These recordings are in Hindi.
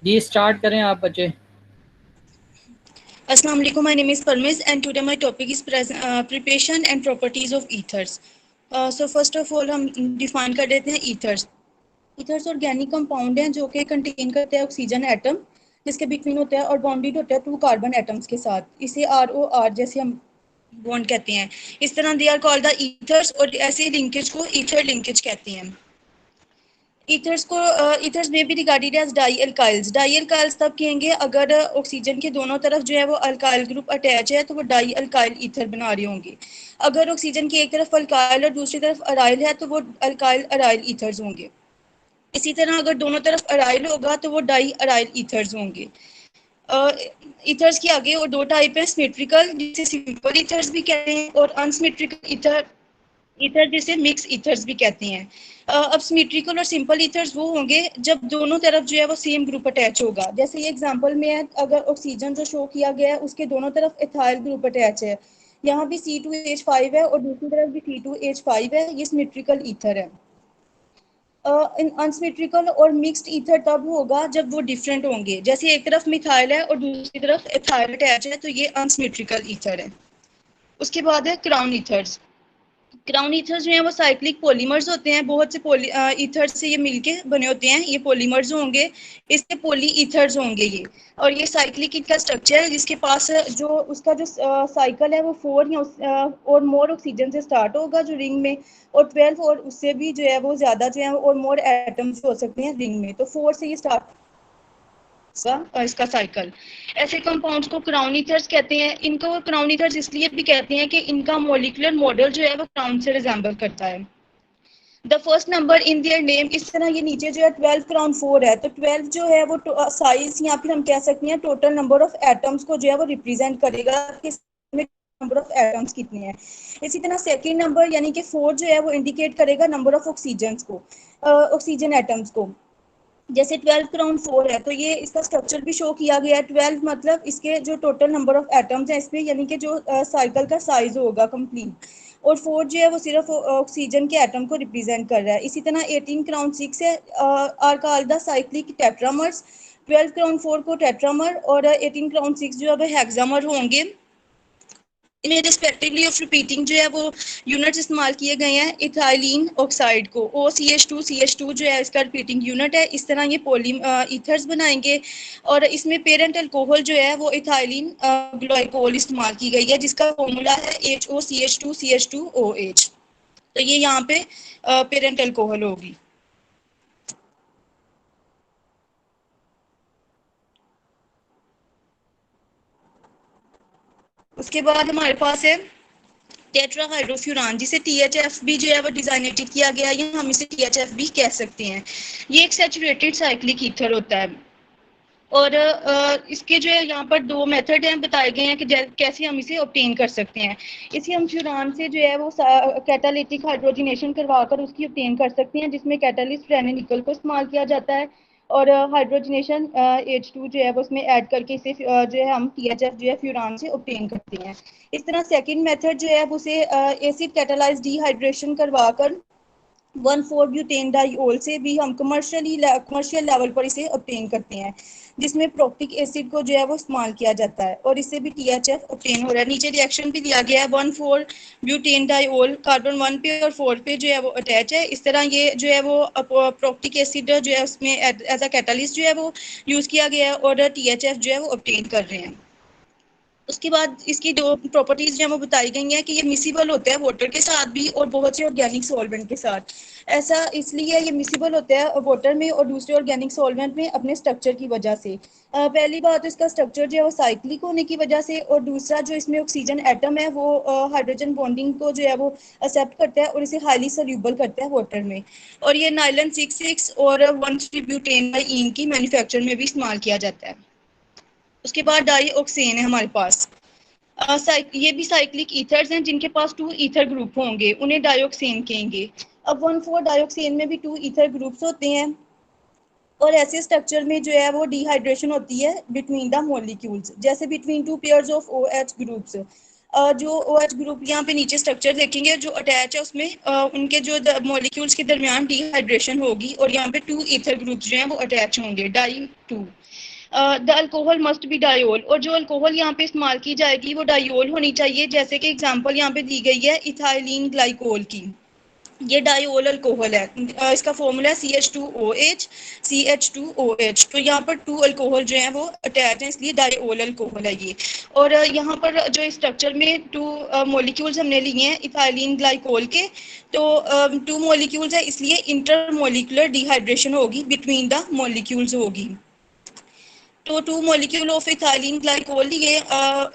जी स्टार्ट करें आप बच्चे। Assalamu alaikum. My name is Parmiz, and today my topic is preparation and properties of ethers. So first of all हम define कर देते हैं ethers. ethers ऑर्गेनिक कंपाउंड हैं जो कि कंटेन करते हैं ऑक्सीजन एटम, जिसके बिटवीन होता है और बाउंडेड होता है 2 कार्बन एटम्स के साथ. इसे ROR जैसे हम बॉन्ड कहते हैं. इस तरह they are called the ethers और ऐसे लिंकेज को ईथर लिंकेज कहते हैं. ईथर्स में भी रिगार्डेड एज डाई एल्काइल्स. डाई एल्काइल्स तब कहेंगे अगर ऑक्सीजन के दोनों तरफ जो है वो अल्काइल ग्रुप अटैच है तो वो डाई अल्काइल ईथर बना रहे होंगे. अगर ऑक्सीजन की एक तरफ अल्काइल और दूसरी तरफ अराइल है तो वो अल्काइल अराइल ईथर्स होंगे. इसी तरह अगर दोनों तरफ अराइल होगा तो वो डाई अराइल ईथर्स होंगे. ईथर्स के आगे और 2 टाइप है, सिमेट्रिकल जिसे सिंपल ईथर्स भी कहते हैं और अनसिमेट्रिकल ईथर ईथर जिसे मिक्स ईथर्स भी कहते हैं. अब सिमेट्रिकल और सिंपल ईथर्स वो होंगे जब दोनों तरफ जो है वो सेम ग्रुप अटैच होगा. जैसे ये एग्जांपल में है, अगर ऑक्सीजन जो शो किया गया है उसके दोनों तरफ इथाइल ग्रुप अटैच है. यहाँ भी C2H5 है और दूसरी तरफ भी C2H5 है. ये सिमेट्रिकल ईथर है. अनसिमेट्रिकल और मिक्स्ड ईथर तब होगा जब वो डिफरेंट होंगे. जैसे एक तरफ मिथाइल है और दूसरी तरफ इथाइल अटैच है तो ये अनसिमेट्रिकल ईथर है. उसके बाद है क्राउन ईथर्स. क्राउन ईथर्स जो हैं वो साइक्लिक पॉलीमर्स होते हैं. बहुत से ईथर्स से ये मिलके बने होते हैं. ये पॉलीमर्स होंगे, इसके पॉली ईथर्स होंगे ये. और ये साइक्लिक इनका स्ट्रक्चर है जिसके पास जो उसका जो साइकिल है वो 4 या और मोर ऑक्सीजन से स्टार्ट होगा जो रिंग में, और 12 और उससे भी जो है वो ज़्यादा जो है और मोर एटम्स हो सकते हैं रिंग में. तो 4 से ये स्टार्ट इसका साइकिल. ऐसे कंपाउंड्स को क्राउन ईथर्स कहते हैं. इनको क्राउन ईथर्स इसलिए भी कहते हैं कि इनका मॉलिक्यूलर मॉडल जो है वो क्राउन से रिजेंबल करता है. The first number in their name. इस तरह ये नीचे जो है 12 क्राउन 4 है तो 12 जो है वो साइज या फिर हम कह सकते हैं टोटल नंबर ऑफ एटम्स को जो है वो रिप्रेजेंट करेगा कि नंबर ऑफ एटम्स कितने हैं. इसी तरह सेकेंड नंबर यानी कि 4 जो है वो इंडिकेट करेगा नंबर ऑफ ऑक्सीजन को, ऑक्सीजन एटम्स को. जैसे 12 क्राउन 4 है तो ये इसका स्ट्रक्चर भी शो किया गया है. 12 मतलब इसके जो टोटल नंबर ऑफ एटम्स है इसमें, यानी कि जो साइकिल का साइज होगा कंप्लीट. और 4 जो है वो सिर्फ ऑक्सीजन के एटम को रिप्रेजेंट कर रहा है. इसी तरह 18 क्राउन 6 है, are called the cyclic tetramers. 12 crown 4 को टेट्रामर और 18 क्राउन 6 जो है वो हेक्सामर होंगे. इनमें रिस्पेक्टिवली ऑफ रिपीटिंग जो है वो यूनिट्स इस्तेमाल किए गए हैं. इथाइलिन ऑक्साइड को OCH2 जो है इसका रिपीटिंग यूनिट है. इस तरह ये पॉली ईथर्स बनाएंगे. और इसमें पेरेंट अल्कोहल जो है वो इथाइलिन ग्लाइकोल इस्तेमाल की गई है जिसका फॉर्मूला है HOCH2CH2OH. तो ये यहाँ पे पेरेंट अल्कोहल होगी. उसके बाद हमारे पास है टेट्राहाइड्रोफ्यूरान जिसे THF भी जो है वो डिजाइनेटेड किया गया है, या हम इसे THF भी कह सकते हैं. ये एक सैचुरेटेड साइक्लिक ईथर होता है. और इसके जो है यहाँ पर 2 मेथड हैं बताए गए हैं कि कैसे हम इसे ऑब्टेन कर सकते हैं. इसे हम फ्यूरान से जो है वो कैटालिटिक हाइड्रोजनेशन करवाकर उसकी ऑब्टेन कर सकते हैं जिसमें कैटालिस्ट फ्रेने निकल को इस्तेमाल किया जाता है. और हाइड्रोजनेशन H2 जो है वो उसमें ऐड करके इसे जो है हम THF जो है फ्यूरान से ऑब्टेन करते हैं. इस तरह सेकंड मेथड जो है उसे एसिड कैटालाइज डिहाइड्रेशन करवाकर 1,4-ब्यूटेन डाइओल से भी हम कमर्शियल लेवल पर इसे ऑब्टेन करते हैं जिसमें प्रोक्टिक एसिड को जो है वो इस्तेमाल किया जाता है और इससे भी THF ऑब्टेन हो रहा है. नीचे रिएक्शन भी दिया गया है. 1,4-ब्यूटेन डाइओल कार्बन 1 पे और 4 पे जो है वो अटैच है. इस तरह ये जो है वो प्रोक्टिक एसिड जो है उसमें एज अ कैटालिस्ट जो है वो यूज़ किया गया है और THF जो है वो ऑब्टेन कर रहे हैं. उसके बाद इसकी जो प्रॉपर्टीज जो है वो बताई गई हैं कि ये मिसिबल होता है वाटर के साथ भी और बहुत से ऑर्गेनिक सॉल्वेंट के साथ. ऐसा इसलिए ये मिसिबल होता है वाटर में और दूसरे ऑर्गेनिक सॉल्वेंट में अपने स्ट्रक्चर की वजह से. पहली बात तो इसका स्ट्रक्चर जो है वो साइक्लिक होने की वजह से, और दूसरा जो इसमें ऑक्सीजन एटम है वो हाइड्रोजन बॉन्डिंग को जो है वो एक्सेप्ट करता है और इसे हाईली सोल्यूबल करता है वाटर में. और ये नाइलन 6,6 और 1,3-ब्यूटेन डाइईन की मैन्युफैक्चर में भी इस्तेमाल किया जाता है. उसके बाद डाईऑक्सेन है हमारे पास. ये भी साइक्लिक ईथर्स हैं जिनके पास 2 ईथर ग्रुप होंगे, उन्हें डाइऑक्सेन कहेंगे. अब 1,4 डाइऑक्सेन में भी 2 ईथर ग्रुप्स होते हैं और ऐसे स्ट्रक्चर में जो है वो डिहाइड्रेशन होती है बिटवीन द मॉलिक्यूल्स, जैसे between 2 pairs of OH groups. जो OH ग्रुप यहाँ पे नीचे स्ट्रक्चर देखेंगे जो अटैच है उसमें उनके जो मॉलिक्यूल्स के दरमियान डिहाइड्रेशन होगी और यहाँ पे 2 ईथर ग्रुप्स जो हैं वो अटैच होंगे, di 2। The alcohol must be diol, और जो अल्कोहल यहाँ पे इस्तेमाल की जाएगी वो डायोल होनी चाहिए। जैसे कि एग्जांपल यहाँ पे दी गई है इथाइलिन ग्लाइकोल की, ये डायोल अल्कोहल है। इसका फॉर्मूला है CH2OH CH2OH। तो यहाँ पर 2 अल्कोहल जो है वो अटैच है, इसलिए डायोल अल्कोहल है ये। और यहाँ पर जो स्ट्रक्चर में 2 मॉलिक्यूल्स हमने लिए हैं इथाइलिन ग्लाइकोल के, तो 2 मॉलिक्यूल्स है इसलिए इंटर मॉलिक्यूलर डिहाइड्रेशन होगी, बिटवीन द मॉलिक्यूल्स होगी। तो 2 मॉलिक्यूल ऑफ इथाइलिन ग्लाइकोल ये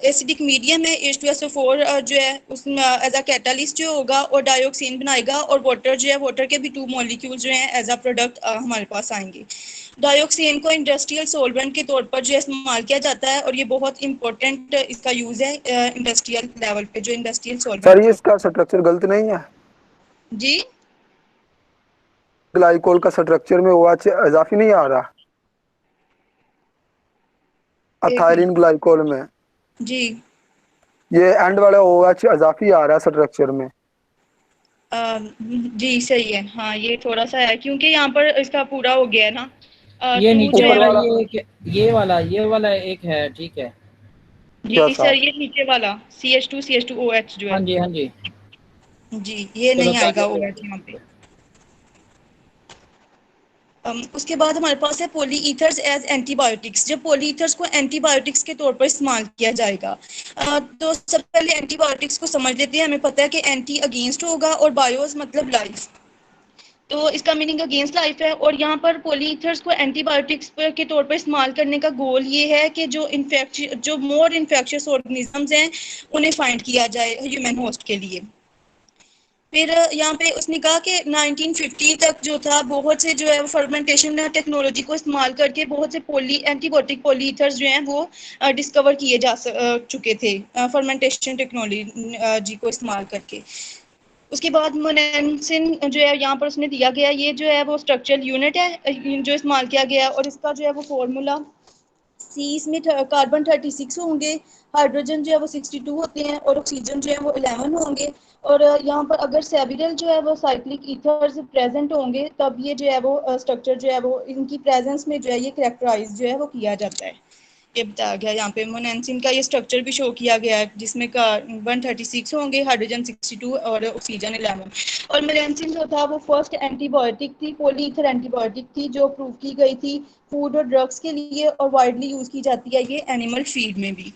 एसिडिक मीडियम है H2SO4 जो है उसमें एज अ कैटालिस्ट जो होगा और डाइऑक्सिन बनाएगा, और वाटर जो है वाटर के भी 2 मॉलिक्यूल जो हैं एज अ प्रोडक्ट हमारे पास आएंगे। डाइऑक्सिन को इंडस्ट्रियल सोलवेंट के तौर पर जो है इस्तेमाल किया जाता है, और ये बहुत इंपॉर्टेंट इसका यूज है इंडस्ट्रियल लेवल पे, जो इंडस्ट्रियल सर सोलवेंट ये होता इसका स्ट्रक्चर गलत नहीं है? है। जी ग्लाइकोल का स्ट्रक्चर में OH इजाफी नहीं आ रहा एक अथायलिन मिनट ग्लाइकोल में? जी ये एंड वाला OH इजाफी आ रहा है स्ट्रक्चर में। जी सही है, हाँ ये थोड़ा सा है क्योंकि यहाँ पर इसका पूरा हो गया है ना। ये टू जो नीचे ऊपर है वाला वाला ये वाला एक है, ठीक है। क्या जी सर, साहब? ये नीचे वाला CH2OH जो हाँ है, जी, हाँ जी। जी ये चलो नहीं तो आएगा आगे OH बढ़ते यहाँ पे। हैं। उसके बाद हमारे पास है पॉलीईथर्स एज एंटीबायोटिक्स। जब पॉलीईथर्स को एंटीबायोटिक्स के तौर पर इस्तेमाल किया जाएगा, तो सबसे पहले एंटीबायोटिक्स को समझ लेते हैं। हमें पता है कि एंटी अगेंस्ट होगा और बायोस मतलब लाइफ, तो इसका मीनिंग अगेंस्ट लाइफ है। और यहाँ पर पॉलीईथर्स को एंटीबायोटिक्स के तौर पर इस्तेमाल करने का गोल ये है कि जो मोर इन्फेक्शियस ऑर्गेनिजम्स हैं उन्हें फाइंड किया जाए ह्यूमन होस्ट के लिए। फिर यहाँ पे उसने कहा कि 1950 तक जो था बहुत से जो है फर्मेंटेशन टेक्नोलॉजी को इस्तेमाल करके बहुत से एंटीबायोटिक पॉलीईथर्स जो हैं वो डिस्कवर किए जा चुके थे फर्मेंटेशन टेक्नोलॉजी को इस्तेमाल करके। उसके बाद मोनेंसिन जो है यहाँ पर उसने दिया गया, ये जो है वो स्ट्रक्चरल यूनिट है जो इस्तेमाल किया गया है, और इसका जो है वो फॉर्मूला सी, इसमें कार्बन 36 होंगे, हाइड्रोजन जो है वो 62 होते हैं, और ऑक्सीजन जो है वो 11 होंगे। और यहाँ पर अगर सेविरल जो है वो साइक्लिक ईथर्स प्रेजेंट होंगे तब ये जो है वो स्ट्रक्चर जो है वो इनकी प्रेजेंस में जो है ये कैरेक्टराइज जो है वो किया जाता है। ये बताया गया यहाँ पे मोनेंसिन का ये स्ट्रक्चर भी शो किया गया है जिसमें कार्बन 36 होंगे, हाइड्रोजन 62 और ऑक्सीजन 11। और मोनेंसिन जो था वो फर्स्ट एंटीबायोटिक थी, पॉलीईथर एंटीबायोटिक थी जो प्रूव की गई थी फूड और ड्रग्स के लिए, और वाइडली यूज की जाती है ये एनिमल फीड में भी।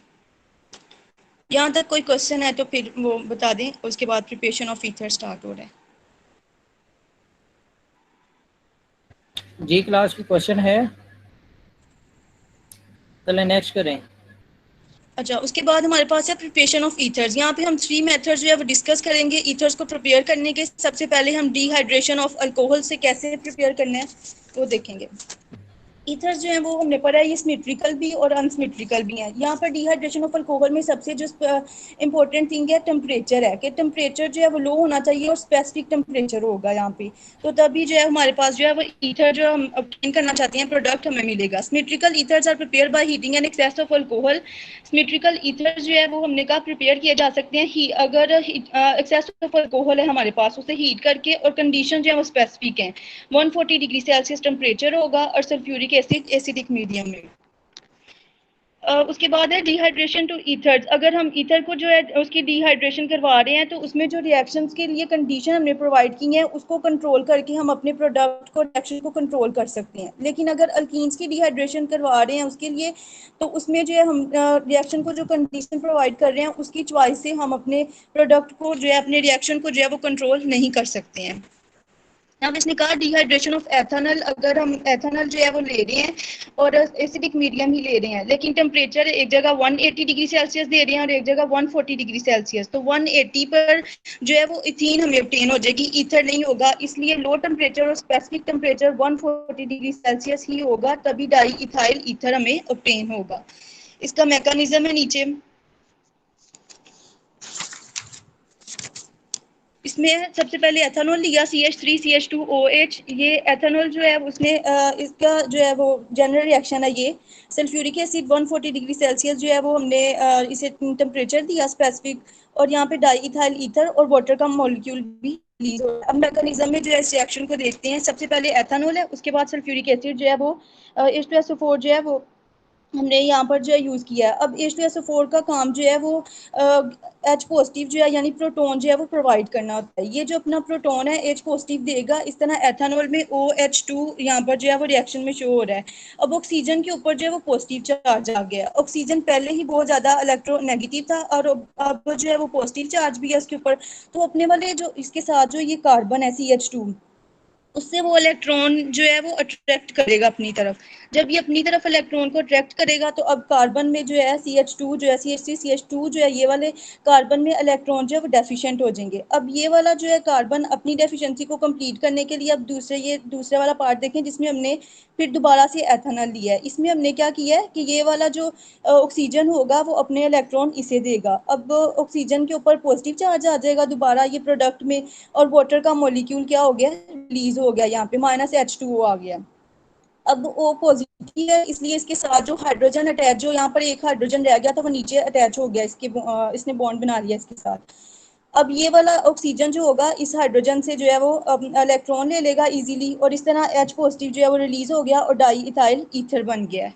यहाँ तक कोई क्वेश्चन है तो फिर वो बता दें, उसके बाद प्रिपरेशन ऑफ ईथर स्टार्ट हो रहा है। जी क्लास की क्वेश्चन है, चलें नेक्स्ट करें। अच्छा, उसके बाद हमारे पास है प्रिपरेशन ऑफ ईथर्स। यहाँ पे हम 3 मेथड्स जो है वो डिस्कस करेंगे ईथर्स को प्रिपेयर करने के। सबसे पहले हम डिहाइड्रेशन ऑफ अल्कोहल से कैसे प्रिपेयर करना है वो देखेंगे। ईथर्स जो है वो हमने पढ़ा है ये सिमेट्रिकल भी और अनसिमेट्रिकल भी हैं। यहाँ पर डिहाइड्रेशन ऑफ अल्कोहल में सबसे जो इंपॉर्टेंट थिंग है टेम्परेचर है, कि टेम्परेचर जो है वो लो होना चाहिए और स्पेसिफिक टेम्परेचर होगा यहाँ पे, तो तभी जो है हमारे पास जो है वो ईथर जो हम ऑब्टेन करना चाहते हैं प्रोडक्ट हमें मिलेगा। Symmetrical ethers are prepare by heating an excess of alcohol. Symmetrical ethers जो है वो हमने कहा प्रिपेयर किए जा सकते हैं अगर एक्सेस ऑफ अल्कोहल है हमारे पास उसे हीट करके, और कंडीशन जो है वो स्पेसिफिक है। 140 डिग्री सेल्सियस टेम्परेचर होगा और सल्फ्यूरिक एसिड एसिडिक मीडियम में। उसके बाद है डिहाइड्रेशन टू ईथर्स। अगर हम ईथर को जो है उसकी डिहाइड्रेशन करवा रहे हैं तो उसमें जो रिएक्शंस के लिए कंडीशन हमने प्रोवाइड की है उसको कंट्रोल करके हम अपने प्रोडक्ट को रिएक्शन को कंट्रोल कर सकते हैं। लेकिन अगर अल्कीन्स की डिहाइड्रेशन करवा रहे हैं उसके लिए, तो उसमें जो है हम रिएक्शन को जो कंडीशन प्रोवाइड कर रहे हैं उसकी चॉइस से हम अपने प्रोडक्ट को जो है अपने रिएक्शन को जो है वो कंट्रोल नहीं कर सकते हैं। अब इसने कहा डिहाइड्रेशन ऑफ एथेनॉल, अगर हम एथेनॉल जो है वो ले रहे हैं और एसिडिक मीडियम ही ले रहे हैं, लेकिन टेम्परेचर एक जगह 180 डिग्री सेल्सियस दे रहे हैं और एक जगह 140 डिग्री सेल्सियस, तो 180 पर जो है वो इथीन हमें ऑब्टेन हो जाएगी, ईथर नहीं होगा। इसलिए लो टेम्परेचर और स्पेसिफिक टेम्परेचर 140 डिग्री सेल्सियस ही होगा, तभी डाई इथाइल ईथर हमें ऑब्टेन होगा। इसका मैकेनिज्म है नीचे। इसमें सबसे पहले एथेनॉल लिया CH3CH2OH। ये एथेनॉल जो है उसने इसका जो है वो जनरल रिएक्शन है, ये सल्फ्यूरिक एसिड 140 डिग्री सेल्सियस जो है वो हमने इसे टेम्परेचर दिया स्पेसिफिक, और यहाँ पे डाई इथाइल ईथर और वाटर का मॉलिक्यूल भी रिलीज हो रहा है। अब मैकेनिज्म में जो है इस रिएक्शन को देखते हैं। सबसे पहले एथेनॉल है, उसके बाद सल्फ्यूरिक एसिड जो है वो H2SO4 जो है वो हमने यहाँ पर जो है यूज़ किया है। अब H2SO4 का काम जो है वो H पॉजिटिव जो है यानी प्रोटॉन जो है वो प्रोवाइड करना होता है। ये जो अपना प्रोटॉन है H पॉजिटिव देगा। इस तरह एथेनॉल में OH2 यहाँ पर जो है वो रिएक्शन में शो हो रहा है। अब ऑक्सीजन के ऊपर जो है वो पॉजिटिव चार्ज आ गया। ऑक्सीजन पहले ही बहुत ज़्यादा इलेक्ट्रोनेगेटिव था और अब जो है वो पॉजिटिव चार्ज भी है उसके ऊपर। तो अपने वाले जो इसके साथ जो ये कार्बन है CH2, उससे वो इलेक्ट्रॉन जो है वो अट्रैक्ट करेगा अपनी तरफ। जब ये अपनी तरफ इलेक्ट्रॉन को अट्रैक्ट करेगा तो अब कार्बन में जो है CH2 जो है CH3CH2 जो है ये वाले कार्बन में इलेक्ट्रॉन जो है वो डेफिशिएंट हो जाएंगे। अब ये वाला जो है कार्बन अपनी डेफिशिएंसी को कंप्लीट करने के लिए अब दूसरे वाला पार्ट देखें जिसमें हमने फिर दोबारा से एथेनॉल लिया है। इसमें हमने क्या किया है कि ये वाला जो ऑक्सीजन होगा वो अपने इलेक्ट्रॉन इसे देगा। अब ऑक्सीजन के ऊपर पॉजिटिव चार्ज आ जाएगा दोबारा ये प्रोडक्ट में, और वाटर का मॉलिक्यूल क्या हो गया, रिलीज हो गया, यहाँ पे -H2O आ गया। अब O पॉजिटिव है इसलिए इसके साथ जो हाइड्रोजन अटैच, जो यहाँ पर एक हाइड्रोजन रह गया था वो नीचे अटैच हो गया, इसने बॉन्ड बना लिया इसके साथ। अब ये वाला ऑक्सीजन जो होगा इस हाइड्रोजन से जो है वो इलेक्ट्रॉन ले लेगा इजीली, और इस तरह H पॉजिटिव जो है वो रिलीज हो गया और डाई इथाइल ईथर बन गया है।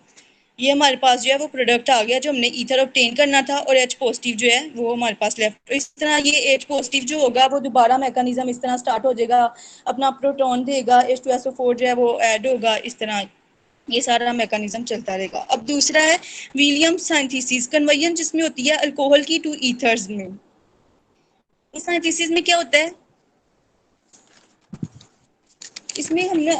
ये हमारे पास जो है वो प्रोडक्ट आ गया जो हमने ईथर ऑब्टेन करना था, और H पॉजिटिव जो है वो हमारे पास लेफ्ट। इस तरह ये H पॉजिटिव जो होगा वो दोबारा मैकेनिज्म इस तरह स्टार्ट हो जाएगा, अपना प्रोटॉन देगा, H2SO4 जो है वो ऐड होगा, इस तरह ये सारा मैकेनिज्म चलता रहेगा। अब दूसरा है विलियम्स सिंथेसिस कन्वर्जन, जिसमें होती है अल्कोहल की टू ईथर्स में। इस सिंथेसिस में क्या होता है, इसमें हमने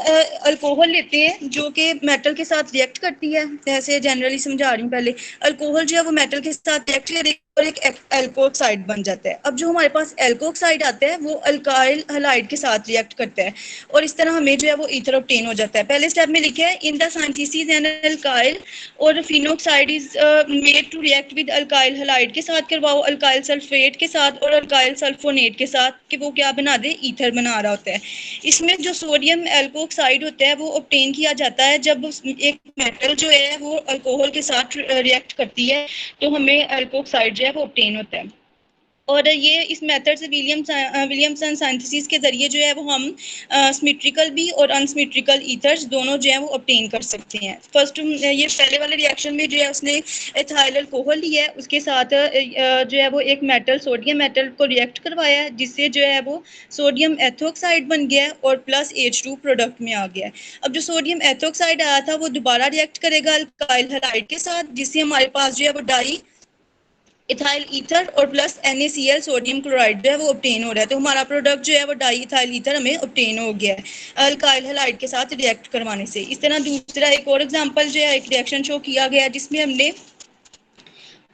अल्कोहल लेते हैं जो कि मेटल के साथ रिएक्ट करती है। जैसे जनरली समझा रही हूँ, पहले अल्कोहल जो है वो मेटल के साथ रिएक्ट करेगा और एक एल्कोक्साइड बन जाता है। अब जो हमारे पास एल्कोक्साइड आता है वो अल्काइल हैलाइड के साथ रिएक्ट करता है, और इस तरह हमें जो है वो ईथर ऑब्टेन हो जाता है। पहले स्टेप में लिखा है in the synthesis an alkyl और phenoxide is made to react with alkyl halide के साथ करवाओ, अल्काइल सल्फेट के साथ और अल्काइल सल्फोनेट के साथ, कि वो क्या बना दे, ईथर बना रहा होता है। इसमें जो सोडियम एल्कोक्साइड होता है वो ऑब्टेन किया जाता है जब एक मेटल जो है वो अल्कोहल के साथ रिएक्ट करती है, तो हमें एल्कोक्साइड जो है वो ऑब्टेन होता है। और ये इस मेथड से विलियमसन सिंथेसिस के जरिए जो है वो हम सिमेट्रिकल भी और अनसिमेट्रिकल ईथर्स दोनों जो है वो ऑब्टेन कर सकते हैं। फर्स्ट ये पहले वाले रिएक्शन में जो है उसने एथाइल अल्कोहल लिया है, उसके साथ जो है वो एक मेटल सोडियम मेटल को रिएक्ट करवाया है, जिससे जो है वो सोडियम एथोक्साइड बन गया है और प्लस H2 प्रोडक्ट में आ गया है। अब जो सोडियम एथोक्साइड आया था वो दोबारा रिएक्ट करेगा अल्काइल हैलाइड के साथ, जिससे हमारे पास जो है वो डाई इथाइल ईथर और प्लस NaCl सोडियम क्लोराइड जो है वो ऑब्टेन हो रहा है। तो हमारा प्रोडक्ट जो है वो डाई इथाइल ईथर हमें ऑब्टेन हो गया है अल्काइल हैलाइड के साथ रिएक्ट करवाने से। इस तरह दूसरा एक और एग्जांपल जो है एक रिएक्शन शो किया गया है जिसमें हमने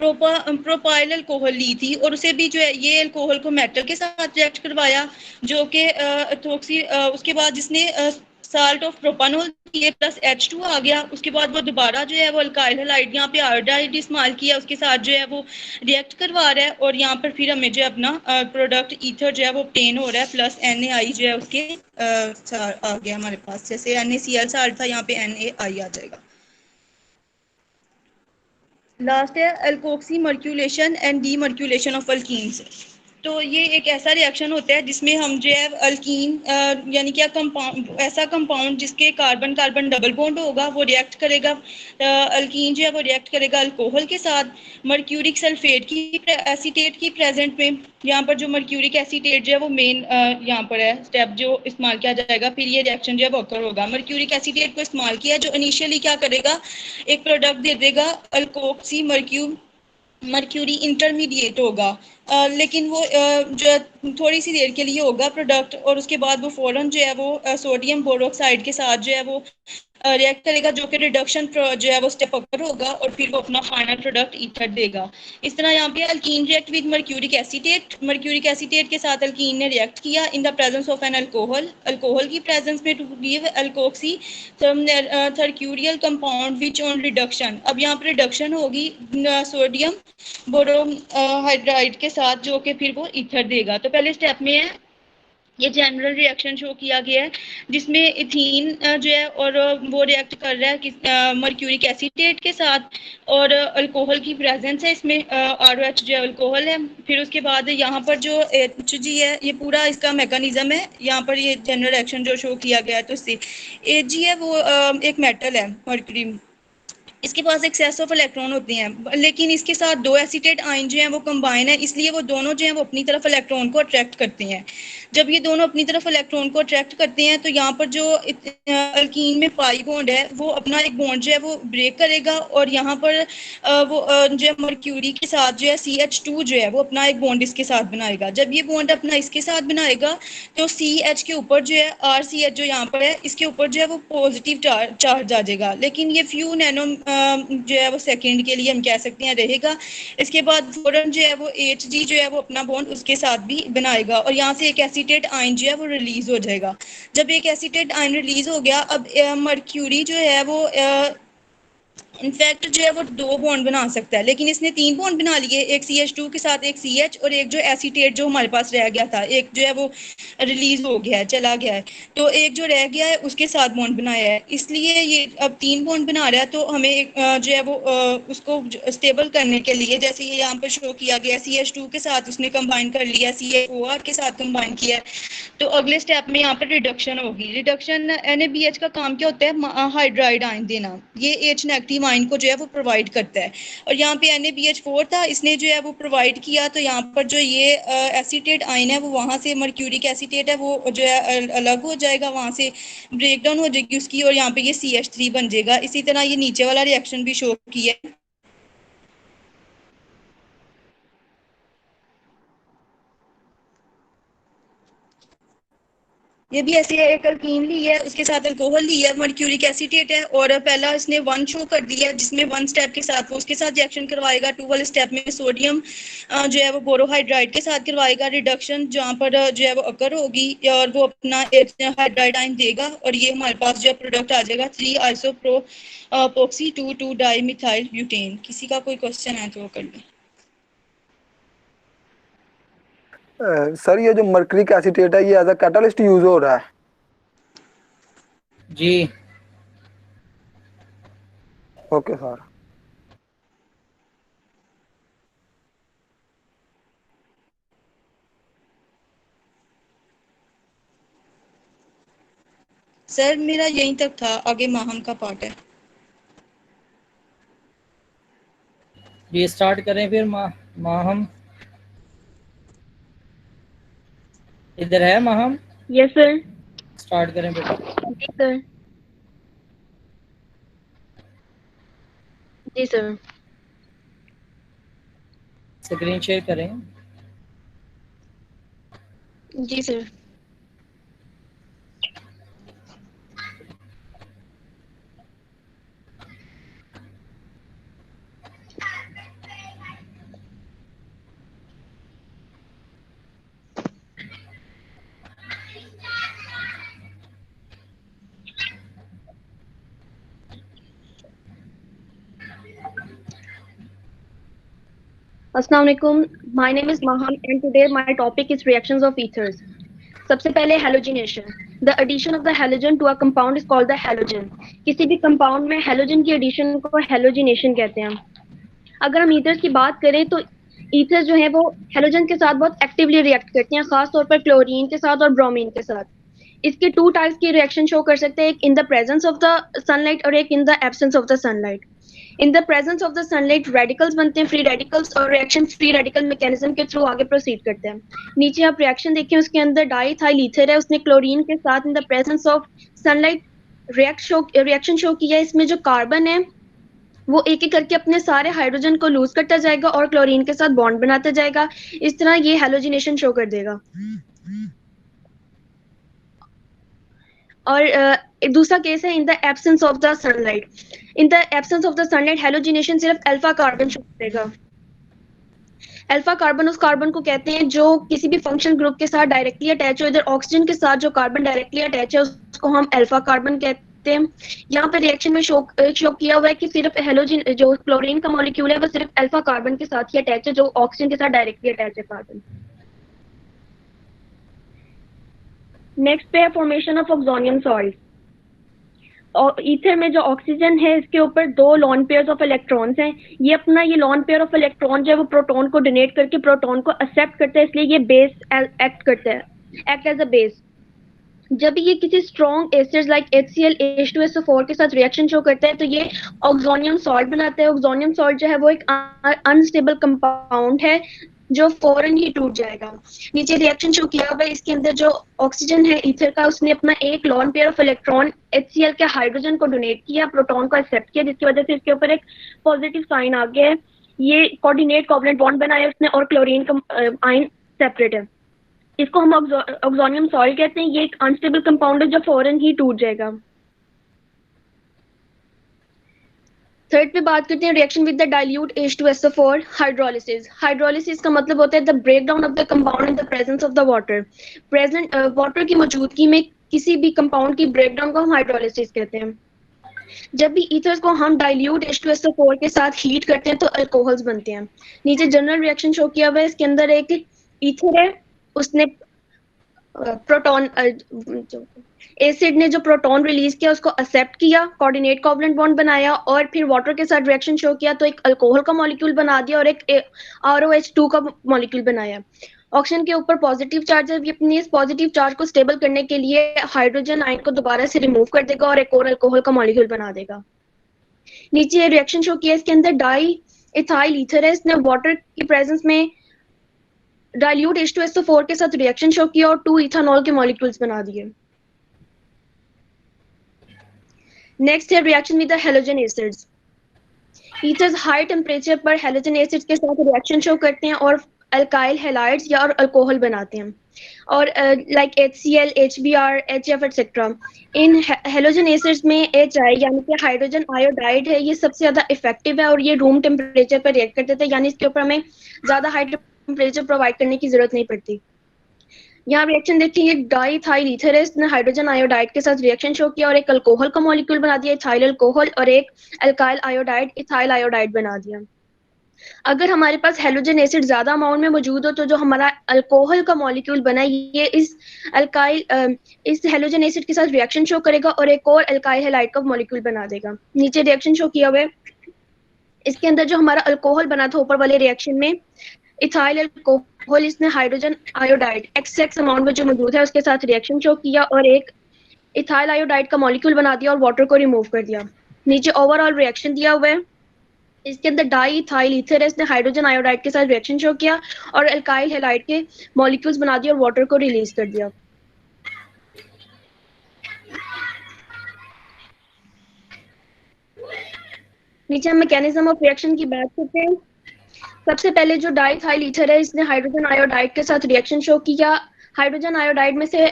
प्रोपाइल अल्कोहल ली थी, और उसे भी जो है ये अल्कोहल को मेटल के साथ रिएक्ट करवाया जो कि उसके बाद जिसने साल्ट ऑफ प्रोपानोल दिए प्लस H2 आ गया। उसके बाद वो दोबारा जो है वो अल्काइल हैलाइड यहाँ पे आयोडाइड इस्तेमाल किया, उसके साथ जो है वो रिएक्ट करवा रहा है, और यहाँ पर फिर हमें जो है अपना प्रोडक्ट ईथर जो है वो ऑब्टेन हो रहा है, प्लस NaI जो है उसके आ गया हमारे पास। जैसे NaCl साल्ट था, यहाँ पे NaI आ जाएगा। लास्ट है अल्कोक्सी मर्क्यूलेशन एंड डीमर्क्यूलेशन ऑफ अल्कीन्स। तो ये एक ऐसा रिएक्शन होता है जिसमें हम जो है अल्कीन यानी क्या कंपाउंड, ऐसा कंपाउंड जिसके कार्बन कार्बन डबल बॉन्ड होगा वो रिएक्ट करेगा, अल्कीन जो है वो रिएक्ट करेगा अल्कोहल के साथ मर्क्यूरिक सल्फेट की एसीटेट की प्रेजेंट में। यहाँ पर जो मर्क्यूरिक एसीटेट जो है वो मेन यहाँ पर है स्टेप जो इस्तेमाल किया जाएगा, फिर ये रिएक्शन जो है वो ऑकर होगा। मर्क्यूरिक एसीटेट को इस्तेमाल किया जो इनिशियली क्या करेगा, एक प्रोडक्ट दे देगा अल्कोक्सी मर्क्यूरी इंटरमीडिएट होगा, लेकिन वो जो थोड़ी सी देर के लिए होगा प्रोडक्ट, और उसके बाद वो फ़ौरन जो है वो सोडियम बोरोक्साइड के साथ जो है वो रिएक्ट करेगा, जो कि रिडक्शन जो है वो स्टेप अपर होगा, और फिर वो अपना फाइनल प्रोडक्ट ईथर देगा। इस तरह यहाँ पे alkene react with mercuric acetate के साथ अल्कीन ने रिएक्ट किया in the presence of an alcohol की प्रेजेंस में to give alkoxy mercurial compound which on reduction. अब यहाँ पर रिडक्शन होगी सोडियम बोरोहाइड्राइड के साथ, जो कि फिर वो ईथर देगा। तो पहले स्टेप में है ये जनरल रिएक्शन शो किया गया है जिसमें इथीन जो है और वो रिएक्ट कर रहा है मर्क्यूरिक एसीटेट के साथ और अल्कोहल की प्रेजेंस है इसमें ROH जो अल्कोहल है। फिर उसके बाद यहाँ पर जो HG है ये पूरा इसका मैकेनिज्म है, यहाँ पर ये जनरल रिएक्शन जो शो किया गया है तो इससे Ag है वो एक मेटल है मर्क्यूरी, इसके पास एक्सेस ऑफ इलेक्ट्रॉन होते हैं लेकिन इसके साथ दो एसीटेट आयन जो हैं वो कंबाइन है, इसलिए वो दोनों जो हैं वो अपनी तरफ इलेक्ट्रॉन को अट्रैक्ट करते हैं। जब ये दोनों अपनी तरफ इलेक्ट्रॉन को अट्रैक्ट करते हैं तो यहाँ पर जो अल्कीन में पाई बॉन्ड है वो अपना एक बॉन्ड जो है वो ब्रेक करेगा और यहाँ पर वो जो है मर्क्यूरी के साथ जो है CH2 जो है वो अपना एक बॉन्ड इसके साथ बनाएगा। जब ये बॉन्ड अपना इसके साथ बनाएगा तो CH के ऊपर जो है RCH जो यहाँ पर है इसके ऊपर जो है वो पॉजिटिव चार्ज आ जाएगा, लेकिन ये फ्यू नैनो जो है वो सेकंड के लिए हम कह सकते हैं रहेगा। इसके बाद फौरन जो है वो Hg जो है वो अपना बॉन्ड उसके साथ भी बनाएगा और यहाँ से एक एसीटेट आयन जो है वो रिलीज हो जाएगा। जब एक एसीटेट आयन रिलीज हो गया अब मर्क्यूरी जो है वो इनफैक्ट जो है वो दो बॉन्ड बना सकता है, लेकिन इसने तीन बॉन्ड बना लिए, एक CH2 के साथ एक CH और एक जो एसीटेट जो हमारे पास रह गया था, एक जो है वो रिलीज हो गया है चला गया है, तो एक जो रह गया है उसके साथ बॉन्ड बनाया है, इसलिए ये अब तीन बॉन्ड बना रहा है। तो हमें एक जो है वो उसको स्टेबल करने के लिए जैसे ये यहाँ पर शो किया गया CH2 के साथ उसने कंबाइन कर लिया, CaOR के साथ कंबाइन किया, तो अगले स्टेप में यहाँ पर रिडक्शन होगी। रिडक्शन NaBH का काम क्या होता है, हाइड्राइड आयन देना, ये H नेगेटिव आयन को जो है वो प्रोवाइड करता है और यहाँ पे NaBH4 था इसने जो है वो प्रोवाइड किया, तो यहाँ पर जो ये एसीटेट आयन है वो वहाँ से मर्क्यूरिक एसीटेट है वो जो है अलग हो जाएगा, वहाँ से ब्रेक डाउन हो जाएगी उसकी और यहाँ पे ये CH3 बन जाएगा। इसी तरह ये नीचे वाला रिएक्शन भी शो किया है। ये भी ऐसे एक अल्कीन ली है उसके साथ अल्कोहल ली है, मर्क्यूरिक एसीटेट है और पहला इसने 1 शो कर दिया जिसमें 1 स्टेप के साथ वो उसके साथ रिएक्शन करवाएगा, 2 वाले स्टेप में सोडियम जो है वो बोरोहाइड्राइड के साथ करवाएगा रिडक्शन, जहाँ पर जो है वो अकर होगी और वो अपना हाइड्राइड आयन देगा और ये हमारे पास जो है प्रोडक्ट आ जाएगा 3 आइसोप्रोपोक्सी 2 डाइमिथाइल ब्यूटेन। किसी का कोई क्वेश्चन है तो वो कर लें। सर ये जो मर्क्यूरिक एसीटेट है ये एज अ कैटलिस्ट यूज हो रहा है? जी ओके सर। सर मेरा यहीं तक था, आगे माहम का पार्ट है। ये स्टार्ट करें फिर माहम इधर है माहम? Yes sir. स्टार्ट करें बेटा। जी सर। जी सर। स्क्रीन शेयर करें। जी सर। अस्सलाम वालेकुम, my name is Maham and today my topic is reactions of ethers. सबसे पहले halogenation. The addition of the halogen to a compound is called the halogen. किसी भी कंपाउंड में हैलोजन की एडिशन को हैलोजिनेशन कहते हैं। अगर हम ईथर्स की बात करें तो ईथर्स जो है वो हैलोजन के साथ बहुत एक्टिवली रिएक्ट करते हैं, खास तौर पर क्लोरीन के साथ और ब्रोमीन के साथ। इसके 2 टाइप्स की रिएक्शन शो कर सकते हैं, एक इन the presence of the sunlight और एक in the absence of the sunlight. In the presence of the sunlight radicals बनते हैं, फ्री रेडिकल्स, और रिएक्शन फ्री रेडिकल मैकेनिज्म के थ्रू आगे प्रोसीड करते हैं। नीचे आप रिएक्शन देखें, उसके अंदर डाइथाइल ईथर है, उसने क्लोरीन के साथ इन the presence of sunlight reaction show किया है। इसमें जो कार्बन है वो एक एक करके अपने सारे हाइड्रोजन को लूज करता जाएगा और क्लोरीन के साथ बॉन्ड बनाता जाएगा। इस तरह ये हैलोजिनेशन शो कर देगा। और दूसरा केस है in the absence of the sunlight. In the absence of the sunlight halogenation सिर्फ अल्फा कार्बन शो करेगा। अल्फा कार्बन उस कार्बन को कहते हैं जो किसी भी फंक्शन ग्रुप के साथ डायरेक्टली अटैच हो। इधर ऑक्सीजन के साथ जो कार्बन डायरेक्टली अटैच है उसको हम अल्फा कार्बन कहते हैं। यहाँ पे रिएक्शन में शो किया हुआ है कि सिर्फ हेलोजिन जो क्लोरीन का मॉलिक्यूल है वो सिर्फ अल्फा कार्बन के साथ ही अटैच है, जो ऑक्सीजन के साथ डायरेक्टली अटैच है कार्बन। नेक्स्ट पे है फॉर्मेशन ऑफ ऑक्सोनियम सॉल्ट। और ईथर में जो ऑक्सीजन है इसके ऊपर दो लॉन पेयर्स ऑफ इलेक्ट्रॉन्स हैं। ये अपना ये लॉन पेयर ऑफ इलेक्ट्रॉन जो है वो प्रोटॉन को डोनेट करके प्रोटॉन को एक्सेप्ट करता है, इसलिए ये बेस एक्ट करता है, एक्ट एज अ बेस। जब भी ये किसी strong acids like HCl H2SO4 के साथ रिएक्शन शो करता है तो ये ऑक्सोनियम सॉल्ट बनाता है। ऑक्सोनियम सॉल्ट जो है वो एक अनस्टेबल कंपाउंड है जो फौरन ही टूट जाएगा। नीचे रिएक्शन शो किया हुआ है, इसके अंदर जो ऑक्सीजन है ईथर का, उसने अपना एक lone pair of electron HCl के हाइड्रोजन को डोनेट किया, प्रोटॉन को एक्सेप्ट किया, जिसकी वजह से इसके ऊपर एक पॉजिटिव साइन आ गया है। ये कोऑर्डिनेट कोवलेंट बॉन्ड बनाया उसने और क्लोरीन का आयन सेपरेट है। इसको हम ऑक्सोनियम सॉल्ट कहते हैं। ये एक अनस्टेबल कंपाउंड है जो फौरन ही टूट जाएगा। थर्ड पे बात करते हैं reaction with the dilute H2SO4 hydrolysis. Hydrolysis का मतलब होता है the breakdown of the compound in the presence of the water. Present water की मौजूदगी में किसी भी कंपाउंड की ब्रेकडाउन को हम हाइड्रोलिसिस कहते हैं। जब भी ईथर्स को हम डाइल्यूट H2SO4 के साथ हीट करते हैं तो अल्कोहल्स बनते हैं। नीचे जनरल रिएक्शन शो किया हुआ है, इसके अंदर एक ईथर है, उसने प्रोटॉन एसिड ने जो प्रोटॉन रिलीज किया उसको एक्सेप्ट किया, कोऑर्डिनेट कोवलेंट बॉन्ड बनाया और फिर वाटर के साथ रिएक्शन शो किया तो एक अल्कोहल का मॉलिक्यूल बना दिया और एक ROH2 का मॉलिक्यूल बनाया। ऑक्सीजन के ऊपर पॉजिटिव चार्ज है, अपनी इस पॉजिटिव चार्ज को स्टेबल करने के लिए हाइड्रोजन आयन को दोबारा से रिमूव कर देगा और एक और अल्कोहल का मॉलिक्यूल बना देगा। नीचे रिएक्शन शो किया, इसके अंदर डाई इथाइल ईथर है, इसने वाटर की प्रेजेंस में डाइल्यूट H2SO4 के साथ रिएक्शन शो किया और 2 इथानॉल के मॉलिक्यूल्स बना दिए। नेक्स्ट है reaction with the halogen acids. Ethers high temperature पर हैलोजन एसिड्स के साथ रिएक्शन शो करते हैं और अल्काइल हैलाइड्स या और अल्कोहल बनाते हैं और like HCl HBr HF etcetera. इन हैलोजन एसिड्स में HI यानी कि हाइड्रोजन आयोडाइड है, ये सबसे ज्यादा इफेक्टिव है और ये रूम टेम्परेचर पर रिएक्ट करते थे, यानी इसके ऊपर हमें ज्यादा हाई टेम्परेचर प्रोवाइड करने की जरूरत नहीं पड़ती। यहाँ रिएक्शन देखिए, डाइथाइल ईथर है, इसने हाइड्रोजन आयोडाइड के साथ रिएक्शन शो किया और एक अल्कोहल का मॉलिक्यूल बना दिया इथाइल अल्कोहल और एक अल्काइल आयोडाइड इथाइल आयोडाइड बना दिया। अगर हमारे पास हैलोजन एसिड ज्यादा अमाउंट में मौजूद हो तो जो हमारा अल्कोहल का मॉलिक्यूल बना ये इस हैलोजन एसिड के साथ रिएक्शन शो करेगा और एक और अल्काइल हैलाइड का मॉलिक्यूल बना देगा। नीचे रिएक्शन शो किया हुआ है, इसके अंदर जो हमारा अल्कोहल बना था ऊपर वाले रिएक्शन में इथाइल अल्कोहल, इसने हाइड्रोजन आयोडाइड XX अमाउंट में जो मौजूद है उसके साथ रिएक्शन शो किया और एक इथाइल आयोडाइड का मॉलिक्यूल बना दिया और वाटर को रिमूव कर दिया। नीचे ओवरऑल रिएक्शन दिया हुआ है, इसके अंदर डाई इथाइल ईथर है, इसने हाइड्रोजन आयोडाइड के साथ रिएक्शन शो किया और अल्काइल हैलाइड के मॉलिक्यूल्स बना दिए और वाटर को रिलीज कर दिया। नीचे हम मैकेनिज्म ऑफ रिएक्शन की बात करते हैं। सबसे पहले जो डाइथाइल ईथर है, इसने हाइड्रोजन आयोडाइड के साथ रिएक्शन शो किया। हाइड्रोजन आयोडाइड में से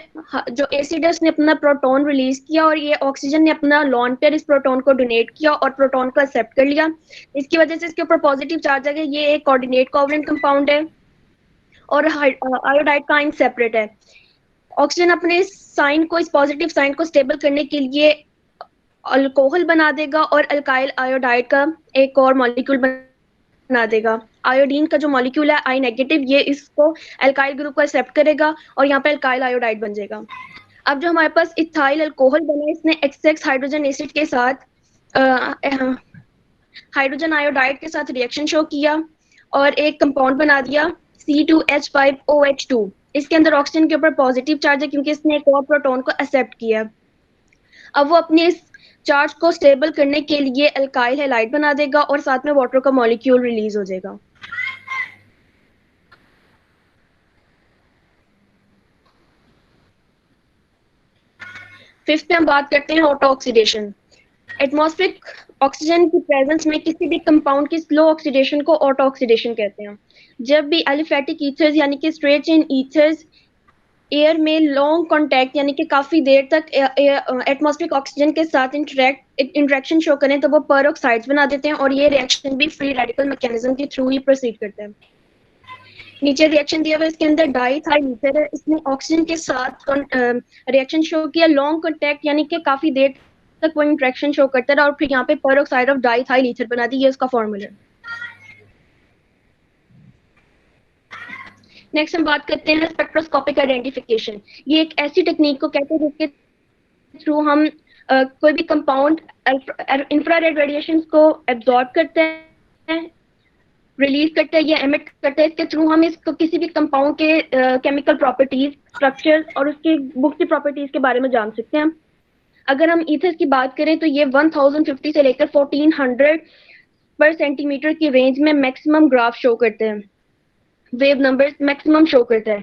जो एसिड है उसने अपना प्रोटॉन रिलीज किया और ये ऑक्सीजन ने अपना लॉन पेयर इस प्रोटॉन को डोनेट किया और प्रोटॉन को एक्सेप्ट कर लिया। इसकी वजह से इसके ऊपर पॉजिटिव चार्ज है, ये एक कोऑर्डिनेट कोवलेंट कंपाउंड है और आयोडाइड का आयन सेपरेट है। ऑक्सीजन अपने इस साइन को, इस पॉजिटिव साइन को स्टेबल करने के लिए अल्कोहल बना देगा और अल्काइल आयोडाइड का एक और मॉलिक्यूल बना देगा। आयोडीन का जो मॉलिक्यूल है I नेगेटिव, ये इसको अल्काइल ग्रुप को एक्सेप्ट करेगा और यहाँ पे अल्काइल आयोडाइड बन जाएगा। अब जो हमारे पास इथाइल अल्कोहल बना है, इसने XX हाइड्रोजन एसिड के साथ हाइड्रोजन आयोडाइड के साथ रिएक्शन शो किया और एक कंपाउंड बना दिया C2H5OH2। इसके अंदर ऑक्सीजन के ऊपर पॉजिटिव चार्ज है क्योंकि इसने एक और प्रोटॉन को एक्सेप्ट किया। अब वो अपने इस चार्ज को स्टेबल करने के लिए अल्काइल हैलाइड बना देगा और साथ में वाटर का मॉलिक्यूल रिलीज हो जाएगा। फिफ्थ पे हम बात करते हैं ऑटो ऑक्सीडेशन। एटमॉस्फेरिक ऑक्सीजन की प्रेजेंस में किसी भी कंपाउंड की स्लो ऑक्सीडेशन को ऑटो ऑक्सीडेशन कहते हैं। जब भी एलिफेटिक ईथर्स यानी कि स्ट्रेट चेन ईथर्स एयर में लॉन्ग कांटेक्ट यानी कि काफी देर तक एटमॉस्फेरिक ऑक्सीजन के साथ इंटरेक्शन शो करें तो वो पेरोक्साइड्स बना देते हैं और ये रिएक्शन भी फ्री रेडिकल मैकेनिज्म के थ्रू ही प्रोसीड करते हैं। नीचे रिएक्शन दिया हुआ है, इसके अंदर डाइथाइल ईथर है, इसने ऑक्सीजन के साथ रिएक्शन शो किया। लॉन्ग कांटेक्ट यानी कि काफी देर तक वो इंटरेक्शन शो करता रहा और फिर यहाँ पे पेरोक्साइड ऑफ डाइथाइल ईथर बना दी, ये उसका फॉर्मूला है। नेक्स्ट हम बात करते हैं स्पेक्ट्रोस्कोपिक आइडेंटिफिकेशन। ये एक ऐसी टेक्निक को कहते हैं जिसके थ्रू हम कोई भी कंपाउंड इंफ्रारेड रेडिएशन को एब्जॉर्ब करते हैं, रिलीज करते हैं या एमिट करते हैं। इसके थ्रू हम इसको किसी भी कंपाउंड के केमिकल प्रॉपर्टीज, स्ट्रक्चर और उसकी बुक्स प्रॉपर्टीज के बारे में जान सकते हैं। अगर हम ईथर्स की बात करें तो ये 1050 से लेकर 1400 पर सेंटीमीटर की रेंज में मैक्सिमम ग्राफ शो करते हैं, वेव नंबर्स मैक्सिमम शो करता है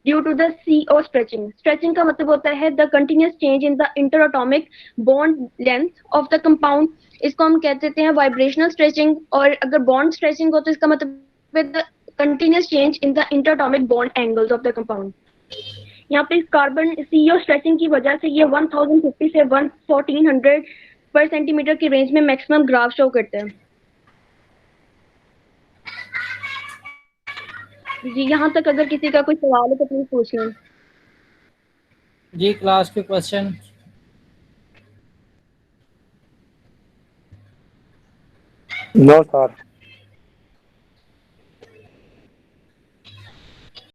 due to the CO stretching. Stretching का मतलब होता है the continuous change in the inter atomic bond length of the compound. इसको हम कह देते हैं वाइब्रेशनल स्ट्रेचिंग। और अगर बॉन्ड स्ट्रेचिंग हो तो इसका मतलब है the continuous change in the inter atomic bond angles of the compound. यहाँ पे इस कार्बन CO स्ट्रेचिंग की वजह से ये 1050 से 1400 पर सेंटीमीटर की रेंज में मैक्सिमम ग्राफ शो करते हैं। जी यहाँ तक अगर किसी का कोई सवाल है तो प्लीज पूछ लें। जी क्लास के क्वेश्चन। No sir.